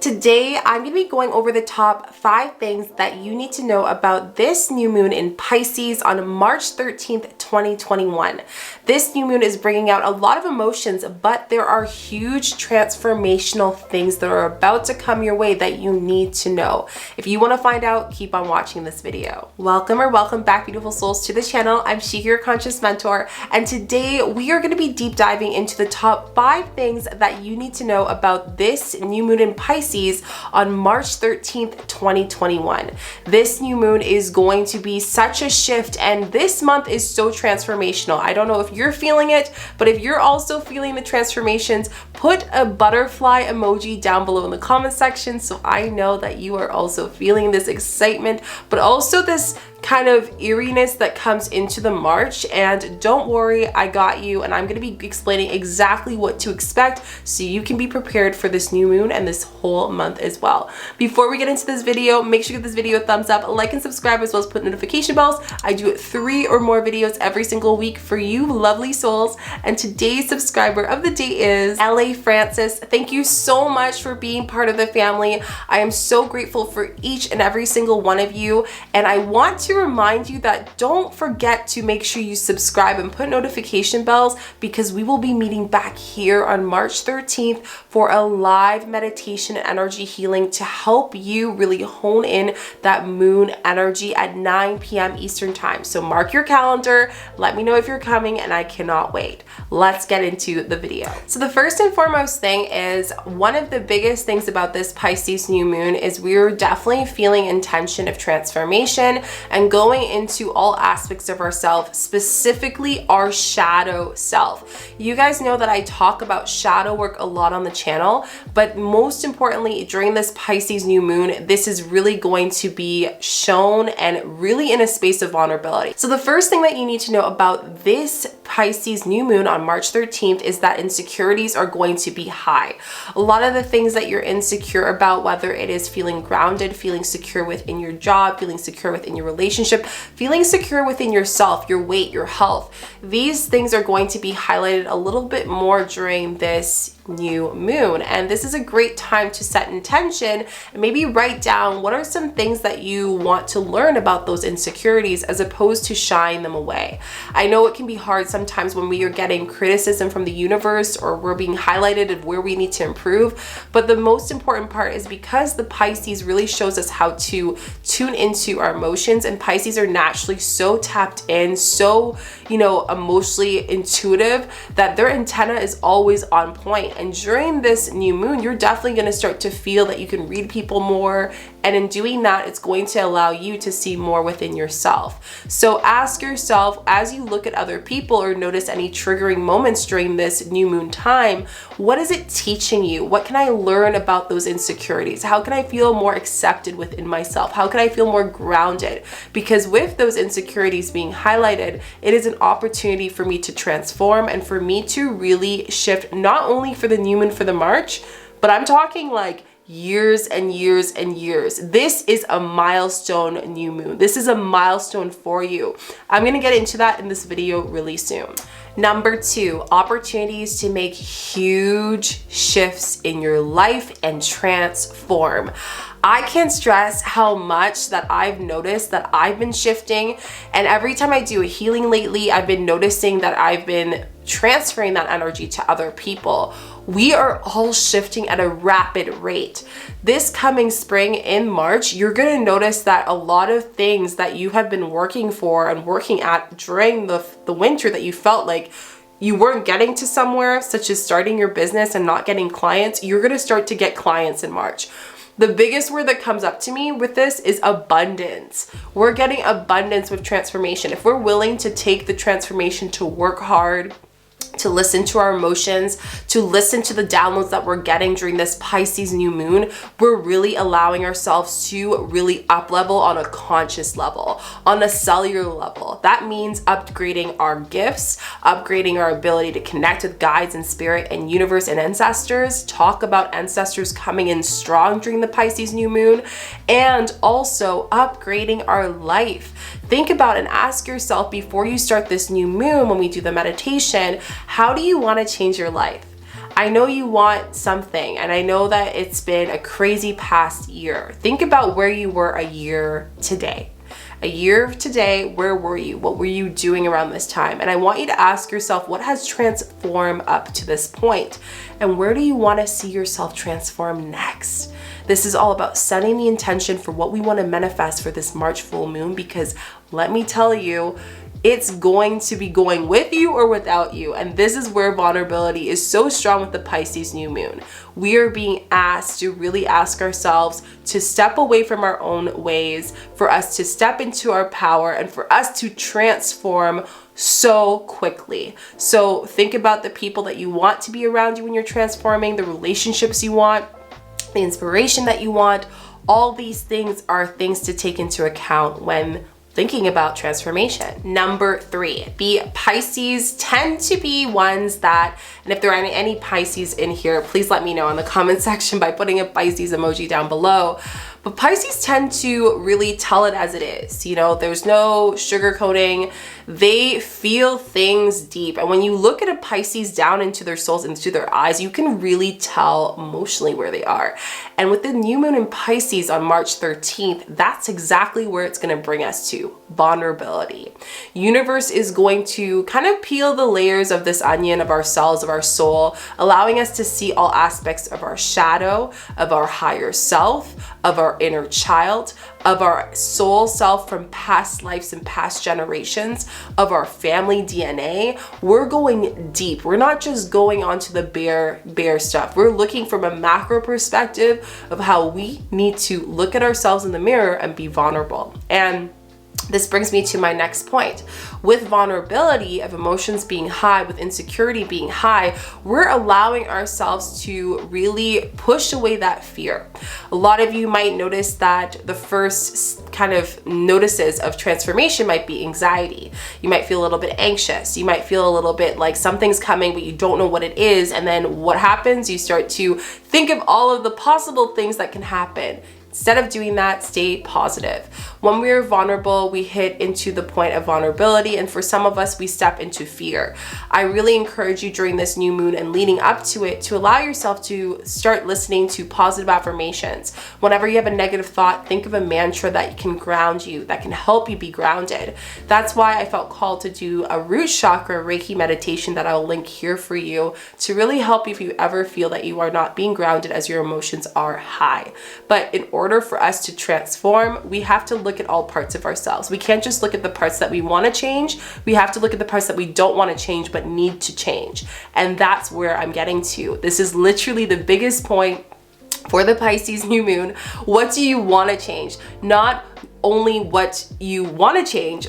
Today, I'm going to be going over the top 5 things that you need to know about this new moon in Pisces on March 13th, 2021. This new moon is bringing out a lot of emotions, but there are huge transformational things that are about to come your way that you need to know. If you want to find out, keep on watching this video. Welcome back, beautiful souls, to the channel. I'm Shika, your conscious mentor, and today we are going to be deep diving into the top 5 things that you need to know about this new moon in Pisces on March 13th, 2021. This new moon is going to be such a shift, and this month is so transformational. I don't know if you're feeling it, but if you're also feeling the transformations, put a butterfly emoji down below in the comment section so I know that you are also feeling this excitement, but also this kind of eeriness that comes into the March. And don't worry, I got you, and I'm going to be explaining exactly what to expect so you can be prepared for this new moon and this whole month as well. Before we get into this video, make sure you give this video a thumbs up, like and subscribe, as well as put notification bells. I do 3 or more videos every single week for you lovely souls, and today's subscriber of the day is LA Francis. Thank you so much for being part of the family. I am so grateful for each and every single one of you, and I want to remind you that don't forget to make sure you subscribe and put notification bells, because we will be meeting back here on March 13th for a live meditation and energy healing to help you really hone in that moon energy at 9 p.m. Eastern time. So mark your calendar, let me know if you're coming, and I cannot wait. Let's get into the video. So the first and foremost thing is, one of the biggest things about this Pisces new moon is we're definitely feeling intention of transformation and going into all aspects of ourselves, specifically our shadow self. You guys know that I talk about shadow work a lot on the channel, but most importantly, during this Pisces new moon, this is really going to be shown and really in a space of vulnerability. So the first thing that you need to know about this Pisces new moon on March 13th is that insecurities are going to be high. A lot of the things that you're insecure about, whether it is feeling grounded, feeling secure within your job, feeling secure within your relationship, feeling secure within yourself, your weight, your health, these things are going to be highlighted a little bit more during this new moon. And this is a great time to set intention and maybe write down what are some things that you want to learn about those insecurities, as opposed to shying them away. I know it can be hard sometimes when we are getting criticism from the universe or we're being highlighted of where we need to improve, but the most important part is because the Pisces really shows us how to tune into our emotions, and Pisces are naturally so tapped in, so emotionally intuitive, that their antenna is always on point. And during this new moon, you're definitely going to start to feel that you can read people more, and in doing that, it's going to allow you to see more within yourself. So ask yourself, as you look at other people or notice any triggering moments during this new moon time, what is it teaching you? What can I learn about those insecurities? How can I feel more accepted within myself? How can I feel more grounded? Because with those insecurities being highlighted, it is an opportunity for me to transform and for me to really shift, not only for the new moon for the March, but I'm talking like years and years and years. This is a milestone new moon. This is a milestone for you. I'm going to get into that in this video really soon. Number 2, opportunities to make huge shifts in your life and transform. I can't stress how much that I've noticed that I've been shifting, and every time I do a healing lately, I've been noticing that I've been transferring that energy to other people. We are all shifting at a rapid rate. This coming spring in March, you're going to notice that a lot of things that you have been working for and working at during the winter that you felt like you weren't getting to somewhere, such as starting your business and not getting clients, you're going to start to get clients in March. The biggest word that comes up to me with this is abundance. We're getting abundance with transformation. If we're willing to take the transformation to work hard, to listen to our emotions, to listen to the downloads that we're getting during this Pisces new moon, we're really allowing ourselves to really up level on a conscious level, on a cellular level. That means upgrading our gifts, upgrading our ability to connect with guides and spirit and universe and ancestors, talk about ancestors coming in strong during the Pisces new moon, and also upgrading our life. Think about and ask yourself before you start this new moon, when we do the meditation, how do you want to change your life? I know you want something, and I know that it's been a crazy past year. Think about where you were a year today. A year today, where were you? What were you doing around this time? And I want you to ask yourself, what has transformed up to this point? And where do you want to see yourself transform next? This is all about setting the intention for what we want to manifest for this March full moon, because let me tell you, it's going to be going with you or without you. And this is where vulnerability is so strong with the Pisces new moon. We are being asked to really ask ourselves to step away from our own ways, for us to step into our power, and for us to transform so quickly. So think about the people that you want to be around you when you're transforming, the relationships you want, the inspiration that you want. All these things are things to take into account when thinking about transformation. Number 3, the Pisces tend to be ones that, and if there are any Pisces in here, please let me know in the comment section by putting a Pisces emoji down below. But Pisces tend to really tell it as it is. You know, there's no sugarcoating. They feel things deep. And when you look at a Pisces down into their souls, into their eyes, you can really tell emotionally where they are. And with the new moon in Pisces on March 13th, that's exactly where it's going to bring us to: vulnerability. Universe is going to kind of peel the layers of this onion of ourselves, of our soul, allowing us to see all aspects of our shadow, of our higher self, of our inner child, of our soul self from past lives and past generations, of our family DNA. We're going deep. We're not just going onto the bare stuff. We're looking from a macro perspective of how we need to look at ourselves in the mirror and be vulnerable. And this brings me to my next point. With vulnerability, of emotions being high, with insecurity being high, we're allowing ourselves to really push away that fear. A lot of you might notice that the first kind of notices of transformation might be anxiety. You might feel a little bit anxious. You might feel a little bit like something's coming, but you don't know what it is. And then what happens? You start to think of all of the possible things that can happen. Instead of doing that, stay positive. When we're vulnerable, we hit into the point of vulnerability, and for some of us, we step into fear. I really encourage you during this new moon and leading up to it to allow yourself to start listening to positive affirmations. Whenever you have a negative thought, think of a mantra that can ground you, that can help you be grounded. That's why I felt called to do a root chakra Reiki meditation that I'll link here for you to really help you if you ever feel that you are not being grounded as your emotions are high. But in order for us to transform, we have to look at all parts of ourselves. We can't just look at the parts that we want to change. We have to look at the parts that we don't want to change but need to change. And that's where I'm getting to. This is literally the biggest point for the Pisces new moon. What do you want to change? Not only what you want to change.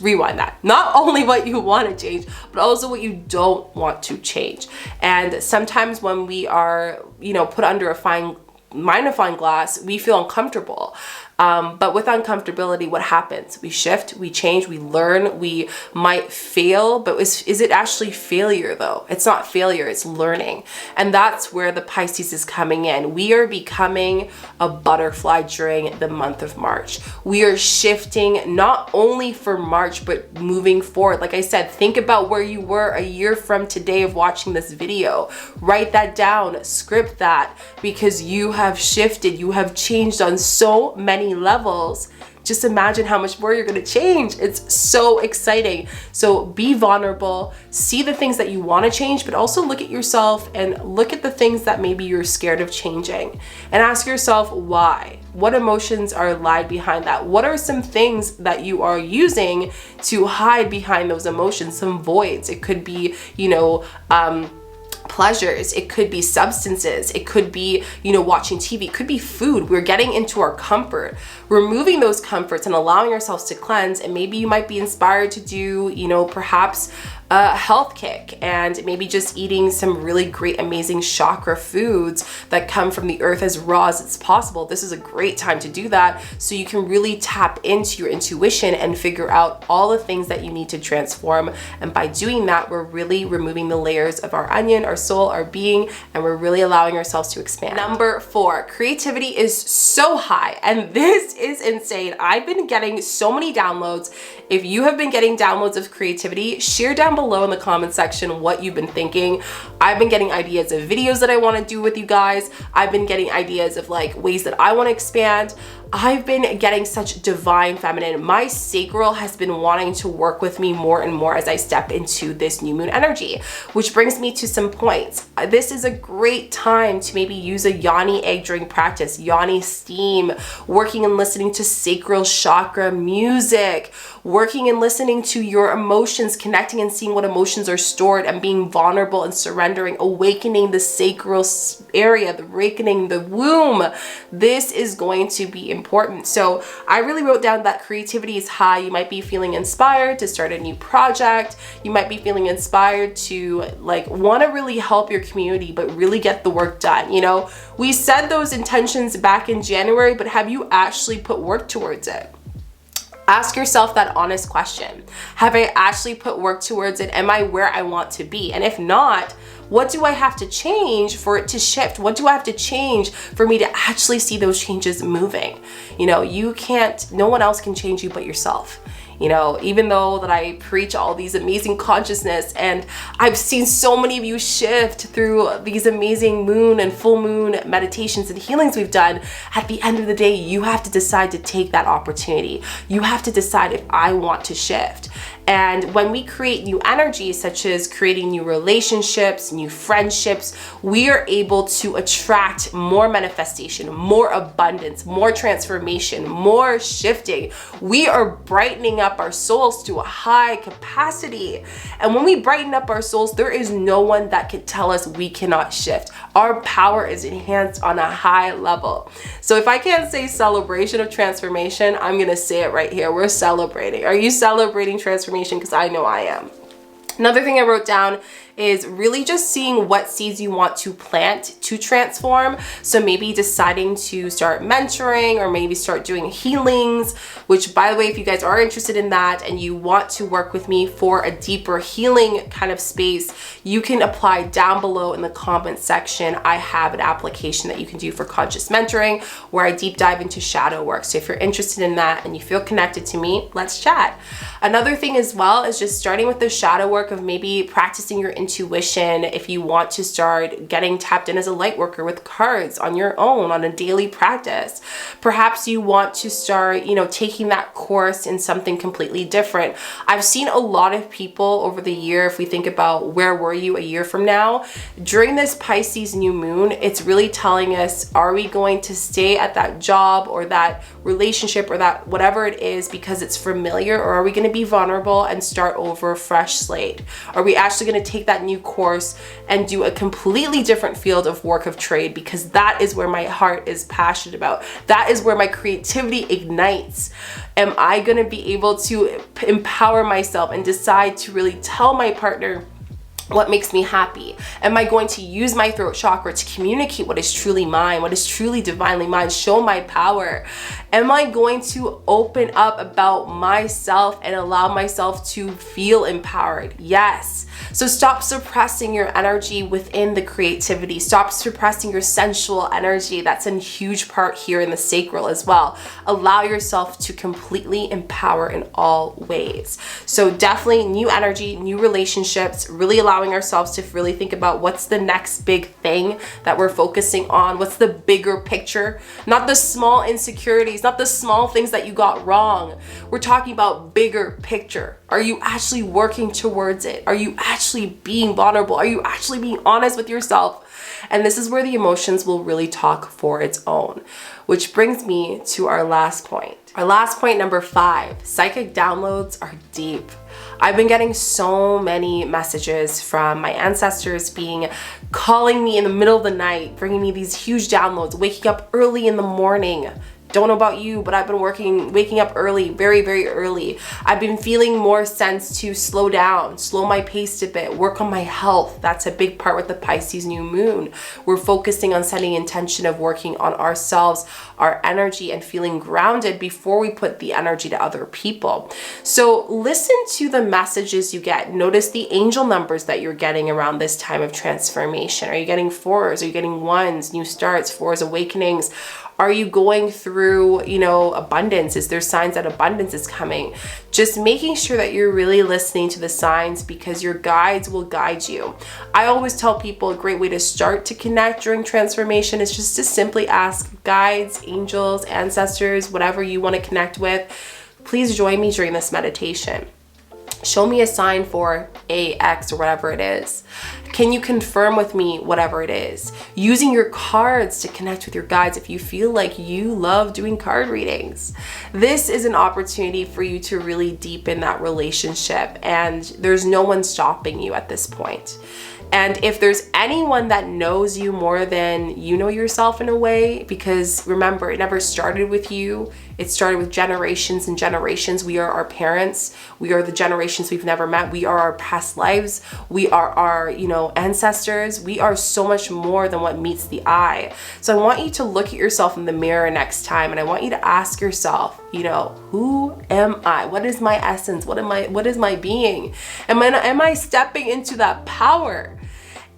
Rewind that. Not only what you want to change, but also what you don't want to change. And sometimes when we are, put under a magnifying glass, we feel uncomfortable. But with uncomfortability, what happens? We shift, we change, we learn, we might fail, but is it actually failure though? It's not failure, it's learning. And that's where the Pisces is coming in. We are becoming a butterfly during the month of March. We are shifting not only for March, but moving forward. Like I said, think about where you were a year from today of watching this video. Write that down, script that, because you have shifted, you have changed on so many levels. Just imagine how much more you're going to change. It's so exciting. So be vulnerable, see the things that you want to change, but also look at yourself and look at the things that maybe you're scared of changing, and ask yourself why. What emotions are lied behind that? What are some things that you are using to hide behind those emotions? Some voids. It could be, pleasures, it could be substances, it could be, watching TV, it could be food. We're getting into our comfort, removing those comforts and allowing ourselves to cleanse. And maybe you might be inspired to do, perhaps a health kick, and maybe just eating some really great, amazing chakra foods that come from the earth as raw as it's possible. This is a great time to do that, so you can really tap into your intuition and figure out all the things that you need to transform. And by doing that, we're really removing the layers of our onion, our soul, our being, and we're really allowing ourselves to expand. Number 4, creativity is so high, and this is insane. I've been getting so many downloads. If you have been getting downloads of creativity, share down below in the comment section what you've been thinking. I've been getting ideas of videos that I want to do with you guys. I've been getting ideas of like ways that I want to expand. I've been getting such divine feminine. My sacral has been wanting to work with me more and more as I step into this new moon energy, which brings me to some points. This is a great time to maybe use a yoni egg drink practice, yoni steam, working and listening to sacral chakra music, working and listening to your emotions, connecting and seeing what emotions are stored and being vulnerable and surrendering, awakening the sacral area, awakening the womb. This is going to be important. So I really wrote down that creativity is high. You might be feeling inspired to start a new project. You might be feeling inspired to like want to really help your community, but really get the work done. You know, we said those intentions back in January, but have you actually put work towards it? Ask yourself that honest question. Have I actually put work towards it? Am I where I want to be? And if not, what do I have to change for it to shift? What do I have to change for me to actually see those changes moving? You know, no one else can change you but yourself. You know, even though that I preach all these amazing consciousness, and I've seen so many of you shift through these amazing moon and full moon meditations and healings we've done, at the end of the day, you have to decide to take that opportunity. You have to decide if I want to shift. And when we create new energies, such as creating new relationships, new friendships, we are able to attract more manifestation, more abundance, more transformation, more shifting. We are brightening up our souls to a high capacity. And when we brighten up our souls, there is no one that can tell us we cannot shift. Our power is enhanced on a high level. So if I can't say celebration of transformation, I'm gonna say it right here. We're celebrating. Are you celebrating transformation? Because I know I am. Another thing I wrote down is really just seeing what seeds you want to plant to transform. So maybe deciding to start mentoring or maybe start doing healings, which by the way, if you guys are interested in that and you want to work with me for a deeper healing kind of space, you can apply down below in the comment section. I have an application that you can do for conscious mentoring where I deep dive into shadow work. So if you're interested in that and you feel connected to me, let's chat. Another thing as well is just starting with the shadow work of maybe practicing your intuition. If you want to start getting tapped in as a light worker with cards on your own on a daily practice, perhaps you want to start, you know, taking that course in something completely different. I've seen a lot of people over the year, if we think about where were you a year from now, during this Pisces new moon, it's really telling us, are we going to stay at that job or that relationship or that whatever it is because it's familiar, or are we going to be vulnerable and start over a fresh slate? Are we actually going to take that new course and do a completely different field of work of trade, because that is where my heart is passionate about. That is where my creativity ignites. Am I going to be able to empower myself and decide to really tell my partner what makes me happy? Am I going to use my throat chakra to communicate what is truly mine, what is truly divinely mine, show my power? Am I going to open up about myself and allow myself to feel empowered? Yes. So stop suppressing your energy within the creativity. Stop suppressing your sensual energy. That's a huge part here in the sacral as well. Allow yourself to completely empower in all ways. So definitely new energy, new relationships, really allowing ourselves to really think about what's the next big thing that we're focusing on. What's the bigger picture? Not the small insecurities, not the small things that you got wrong. We're talking about bigger picture. Are you actually working towards it? Are you actually being vulnerable? Are you actually being honest with yourself? And this is where the emotions will really talk for its own, which brings me to our last point. Our last point, number 5, psychic downloads are deep. I've been getting so many messages from my ancestors calling me in the middle of the night, bringing me these huge downloads, waking up early in the morning. Don't know about you, but I've been waking up early, very, very early. I've been feeling more sense to slow down, slow my pace a bit, work on my health. That's a big part with the Pisces new moon. We're focusing on setting intention of working on ourselves, our energy, and feeling grounded before we put the energy to other people. So listen to the messages you get. Notice the angel numbers that you're getting around this time of transformation. Are you getting 4s? Are you getting 1s, new starts, 4s, awakenings? Are you going through through, you know, abundance? Is there signs that abundance is coming? Just making sure that you're really listening to the signs, because your guides will guide you. I always tell people a great way to start to connect during transformation is just to simply ask guides, angels, ancestors, whatever you want to connect with, please join me during this meditation. Show me a sign for A, X, or whatever it is. Can you confirm with me whatever it is? Using your cards to connect with your guides if you feel like you love doing card readings. This is an opportunity for you to really deepen that relationship, and there's no one stopping you at this point. And if there's anyone that knows you more than you know yourself in a way, because remember, it never started with you. It started with generations and generations. We are our parents. We are the generations we've never met. We are our past lives. We are our, you know, ancestors. We are so much more than what meets the eye. So I want you to look at yourself in the mirror next time, and I want you to ask yourself, you know, who am I? What is my essence? What is my being? Am I stepping into that power?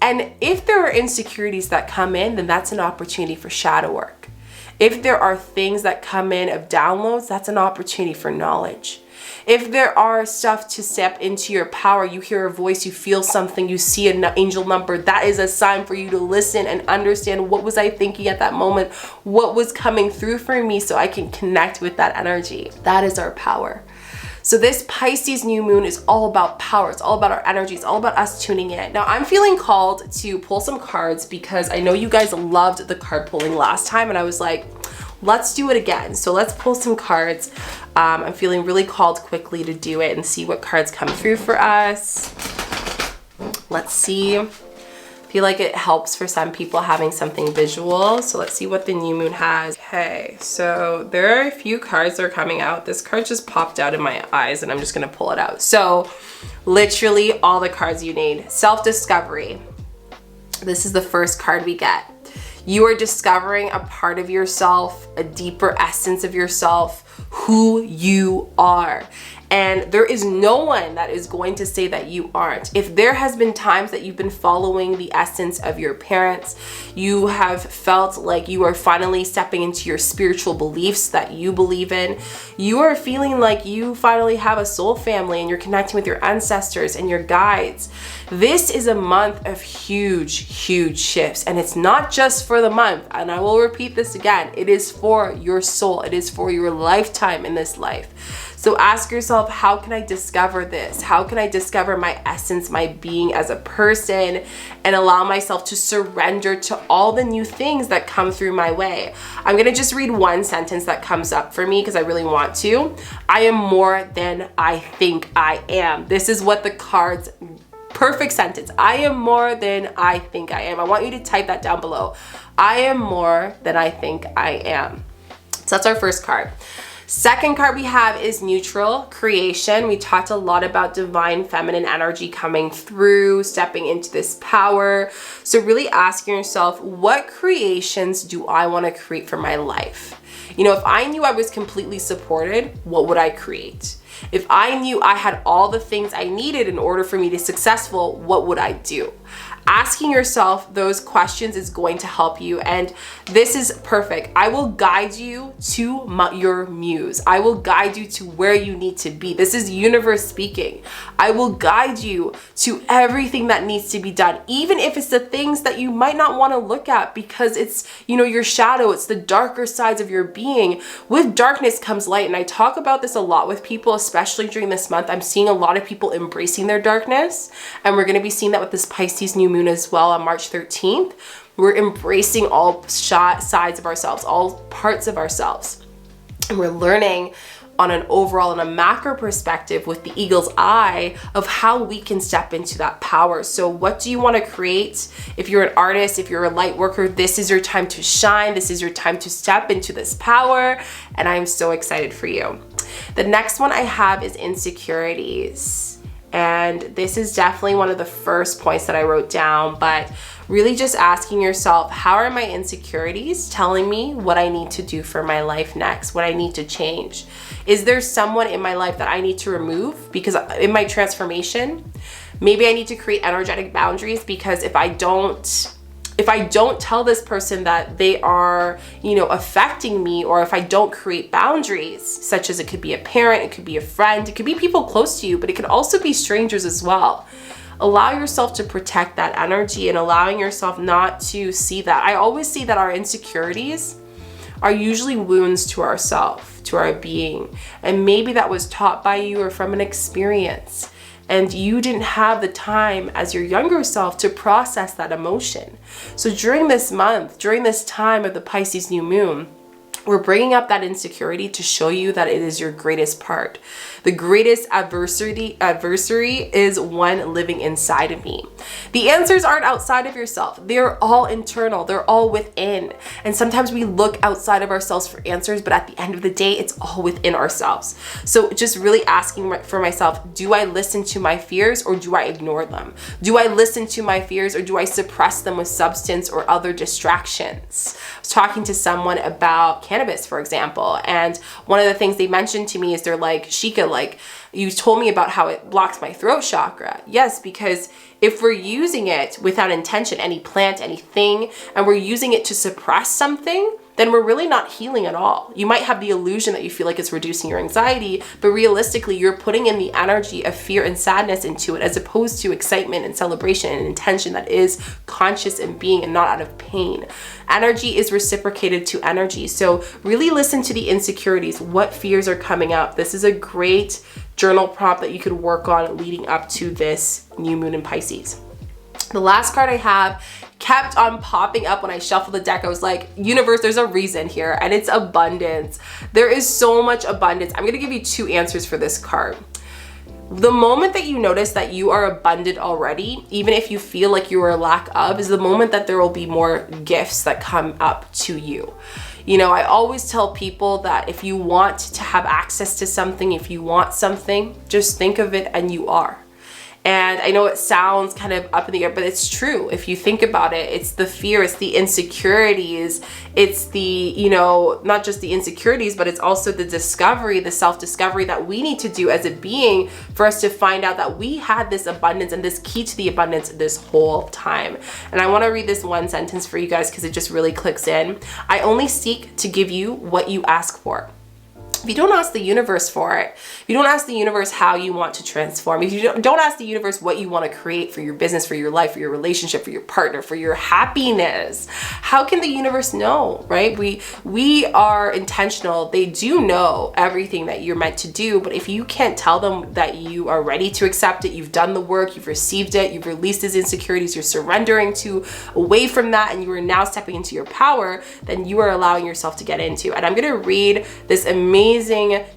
And if there are insecurities that come in, then that's an opportunity for shadow work. If there are things that come in of downloads, that's an opportunity for knowledge. If there are stuff to step into your power, you hear a voice, you feel something, you see an angel number, that is a sign for you to listen and understand, what was I thinking at that moment? What was coming through for me so I can connect with that energy? That is our power. So this Pisces new moon is all about power. It's all about our energy. It's all about us tuning in. Now I'm feeling called to pull some cards because I know you guys loved the card pulling last time, and I was like, let's do it again. So let's pull some cards. I'm feeling really called quickly to do it and see what cards come through for us. Let's see. I feel like it helps for some people having something visual. So let's see what the new moon has. Okay, so there are a few cards that are coming out. This card just popped out in my eyes and I'm just gonna pull it out. So literally all the cards you need. Self-discovery. This is the first card we get. You are discovering a part of yourself, a deeper essence of yourself, who you are. And there is no one that is going to say that you aren't. If there has been times that you've been following the essence of your parents, you have felt like you are finally stepping into your spiritual beliefs that you believe in, you are feeling like you finally have a soul family and you're connecting with your ancestors and your guides. This is a month of huge, huge shifts, and it's not just for the month. And I will repeat this again. It is for your soul. It is for your lifetime in this life. So ask yourself, how can I discover this? How can I discover my essence, my being as a person, and allow myself to surrender to all the new things that come through my way? I'm gonna just read one sentence that comes up for me because I really want to. I am more than I think I am. This is what the cards, perfect sentence. I am more than I think I am. I want you to type that down below. I am more than I think I am. So that's our first card. Second card we have is neutral creation. We talked a lot about divine feminine energy coming through, stepping into this power. So really asking yourself, what creations do I want to create for my life? You know, if I knew I was completely supported, what would I create? If I knew I had all the things I needed in order for me to be successful, what would I do? Asking yourself those questions is going to help you, and this is perfect. I will guide you to your muse. I will guide you to where you need to be. This is universe speaking. I will guide you to everything that needs to be done, even if it's the things that you might not want to look at because it's, you know, your shadow. It's the darker sides of your being. With darkness comes light, and I talk about this a lot with people, especially during this month. I'm seeing a lot of people embracing their darkness, and we're going to be seeing that with this Pisces new moon as well on March 13th. We're embracing all sides of ourselves, all parts of ourselves. And we're learning on an overall and a macro perspective with the eagle's eye of how we can step into that power. So what do you want to create? If you're an artist, if you're a light worker, this is your time to shine. This is your time to step into this power. And I'm so excited for you. The next one I have is insecurities. And this is definitely one of the first points that I wrote down, but really just asking yourself, how are my insecurities telling me what I need to do for my life next, what I need to change? Is there someone in my life that I need to remove? Because in my transformation, maybe I need to create energetic boundaries, because if I don't if I don't tell this person that they are, you know, affecting me, or if I don't create boundaries, such as it could be a parent, it could be a friend, it could be people close to you, but it could also be strangers as well. Allow yourself to protect that energy and allowing yourself not to see that. I always see that our insecurities are usually wounds to ourselves, to our being. And maybe that was taught by you or from an experience. And you didn't have the time as your younger self to process that emotion. So during this month, during this time of the Pisces new moon, we're bringing up that insecurity to show you that it is your greatest part. The greatest adversary is one living inside of me. The answers aren't outside of yourself. They're all internal. They're all within. And sometimes we look outside of ourselves for answers, but at the end of the day, it's all within ourselves. So just really asking for myself, do I listen to my fears or do I ignore them? Do I listen to my fears or do I suppress them with substance or other distractions? I was talking to someone about cannabis, for example, and one of the things they mentioned to me is they're like, Shika, like, you told me about how it blocks my throat chakra. Yes, because if we're using it without intention, any plant, anything, and we're using it to suppress something, then we're really not healing at all. You might have the illusion that you feel like it's reducing your anxiety, but realistically, you're putting in the energy of fear and sadness into it, as opposed to excitement and celebration and intention that is conscious and being and not out of pain. Energy is reciprocated to energy. So really listen to the insecurities. What fears are coming up? This is a great journal prompt that you could work on leading up to this new moon in Pisces. The last card I have kept on popping up when I shuffled the deck. I was like, universe, there's a reason here, and it's abundance. There is so much abundance. I'm gonna give you two answers for this card. The moment that you notice that you are abundant already, even if you feel like you are a lack of, is the moment that there will be more gifts that come up to you. You know, I always tell people that if you want to have access to something, if you want something, just think of it and you are. And I know it sounds kind of up in the air, but it's true. If you think about it, it's the fear, it's the insecurities, it's the, you know, not just the insecurities, but it's also the discovery, the self-discovery that we need to do as a being for us to find out that we had this abundance and this key to the abundance this whole time. And I want to read this one sentence for you guys because it just really clicks in. I only seek to give you what you ask for. If you don't ask the universe for it, if you don't ask the universe how you want to transform, if you don't ask the universe what you want to create for your business, for your life, for your relationship, for your partner, for your happiness, how can the universe know, right? We are intentional. They do know everything that you're meant to do, but if you can't tell them that you are ready to accept it, you've done the work, you've received it, you've released these insecurities, you're surrendering to away from that, and you are now stepping into your power, then you are allowing yourself to get into. And I'm going to read this amazing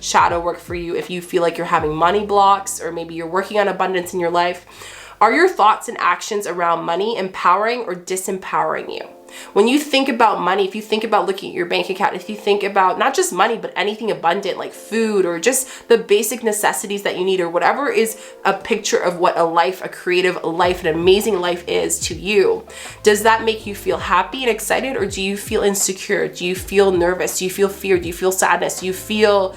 shadow work for you if you feel like you're having money blocks, or maybe you're working on abundance in your life. Are your thoughts and actions around money empowering or disempowering you? When you think about money, if you think about looking at your bank account, if you think about not just money, but anything abundant like food or just the basic necessities that you need, or whatever is a picture of what a life, a creative life, an amazing life is to you, does that make you feel happy and excited, or do you feel insecure? Do you feel nervous? Do you feel fear? Do you feel sadness? Do you feel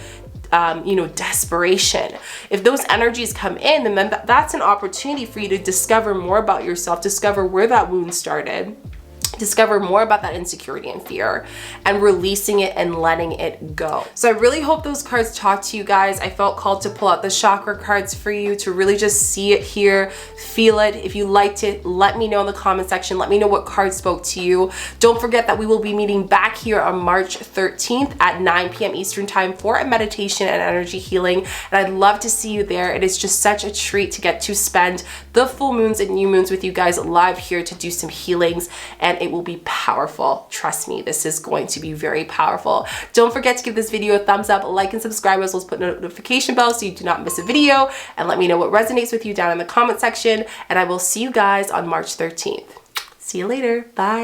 desperation? If those energies come in, then that's an opportunity for you to discover more about yourself, discover where that wound started, discover more about that insecurity and fear, and releasing it and letting it go. So I really hope those cards talk to you guys. I felt called to pull out the chakra cards for you to really just see it here, feel it. If you liked it, let me know in the comment section. Let me know what card spoke to you. Don't forget that we will be meeting back here on March 13th at 9 p.m. Eastern time for a meditation and energy healing. And I'd love to see you there. It is just such a treat to get to spend the full moons and new moons with you guys live here to do some healings, and it will be powerful. Trust me, this is going to be very powerful. Don't forget to give this video a thumbs up, like, and subscribe, as well as put a notification bell so you do not miss a video, and let me know what resonates with you down in the comment section, and I will see you guys on March 13th. See you later. Bye.